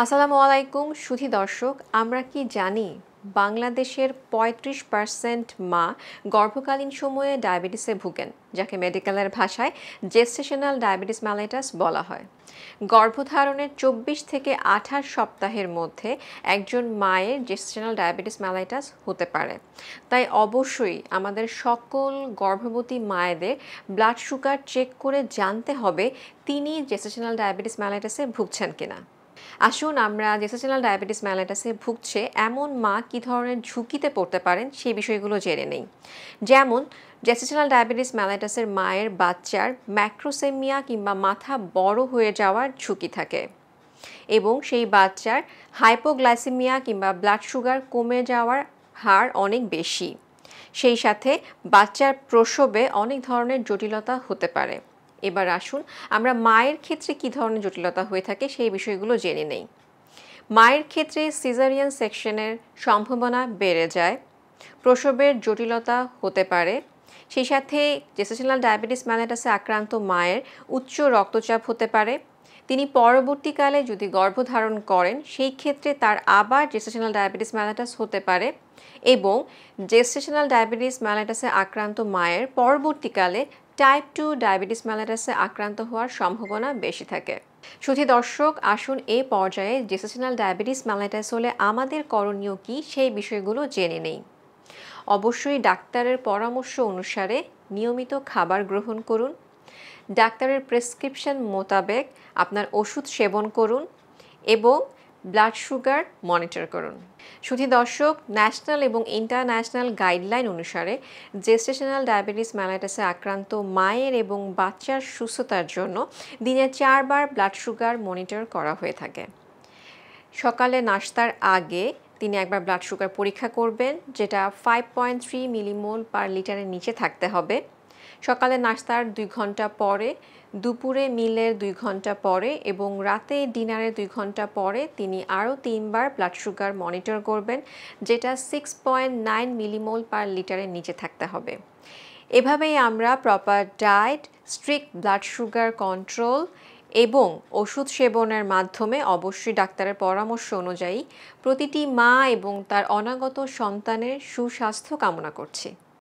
আসসালামু আলাইকুম সুধী দর্শক, আমরা কি জানি বাংলাদেশের ৩৫% মা গর্ভকালীন সময়ে ডায়াবেটিসে ভুগেন, যাকে মেডিকেলের ভাষায় জেস্টেশনাল ডায়াবেটিস মেলাইটাস বলা হয়। গর্ভধারণের ২৪ থেকে ২৮ সপ্তাহের মধ্যে একজন মায়ের জেস্টেশনাল ডায়াবেটিস মেলাইটাস হতে পারে। তাই অবশ্যই আমাদের সকল গর্ভবতী মায়েদের ব্লাড সুগার চেক করে জানতে হবে তিনি জেস্টেশনাল ডায়াবেটিস মেলাইটাসে ভুগছেন কিনা। আসুন আমরা জেস্টেশনাল ডায়াবেটিস মেলাইটাসে ভুগছে এমন মা কী ধরনের ঝুঁকিতে পড়তে পারেন সেই বিষয়গুলো জেনে নেই। যেমন জেস্টেশনাল ডায়াবেটিস মেলাইটাসের মায়ের বাচ্চার ম্যাক্রোসেমিয়া কিংবা মাথা বড় হয়ে যাওয়ার ঝুঁকি থাকে এবং সেই বাচ্চার হাইপোগ্লাইসেমিয়া কিংবা ব্লাড সুগার কমে যাওয়ার হার অনেক বেশি। সেই সাথে বাচ্চার প্রসবে অনেক ধরনের জটিলতা হতে পারে। এবার আসুন আমরা মায়ের ক্ষেত্রে কী ধরনের জটিলতা হয়ে থাকে সেই বিষয়গুলো জেনে নেই। মায়ের ক্ষেত্রে সিজারিয়ান সেকশনের সম্ভাবনা বেড়ে যায়, প্রসবের জটিলতা হতে পারে। সেই সাথে জেস্টেশনাল ডায়াবেটিস মেলাইটাসে আক্রান্ত মায়ের উচ্চ রক্তচাপ হতে পারে। তিনি পরবর্তীকালে যদি গর্ভধারণ করেন সেই ক্ষেত্রে তার আবার জেস্টেশনাল ডায়াবেটিস মেলাইটাস হতে পারে এবং জেস্টেশনাল ডায়াবেটিস মেলাইটাসে আক্রান্ত মায়ের পরবর্তীকালে টাইপ 2 ডায়াবেটিস মেলাইটাসে আক্রান্ত হওয়ার সম্ভাবনা বেশি থাকে। সুধী দর্শক, আসুন এই পর্যায়ে জেস্টেশনাল ডায়াবেটিস মেলাইটাস হলে আমাদের করণীয় কী সেই বিষয়গুলো জেনে নেই। অবশ্যই ডাক্তারের পরামর্শ অনুসারে নিয়মিত খাবার গ্রহণ করুন, ডাক্তারের প্রেসক্রিপশন মোতাবেক আপনার ওষুধ সেবন করুন এবং ব্লাড সুগার মনিটর করুন। সুধী দর্শক, ন্যাশনাল এবং ইন্টারন্যাশনাল গাইডলাইন অনুসারে জেস্টেশনাল ডায়াবেটিস মেলাইটাসে আক্রান্ত মায়ের এবং বাচ্চার সুস্থতার জন্য দিনে 4 বার ব্লাড সুগার মনিটর করা হয়ে থাকে। সকালে নাস্তার আগে তিনি একবার ব্লাড সুগার পরীক্ষা করবেন, যেটা 5.3 মিলিমোল পার লিটারের নিচে থাকতে হবে। সকালে নাস্তার 2 ঘন্টা পরে, দুপুরে মিলের 2 ঘন্টা পরে এবং রাতে ডিনারের 2 ঘন্টা পরে তিনি আরও 3 বার ব্লাড সুগার মনিটর করবেন, যেটা 6.9 মিলিমোল পার লিটারের নিচে থাকতে হবে। এভাবেই আমরা proper diet, strict blood sugar control এবং ওষুধ সেবনের মাধ্যমে অবশ্যই ডাক্তারের পরামর্শ অনুযায়ী প্রতিটি মা এবং তার অনাগত সন্তানের সুস্বাস্থ্য কামনা করছি।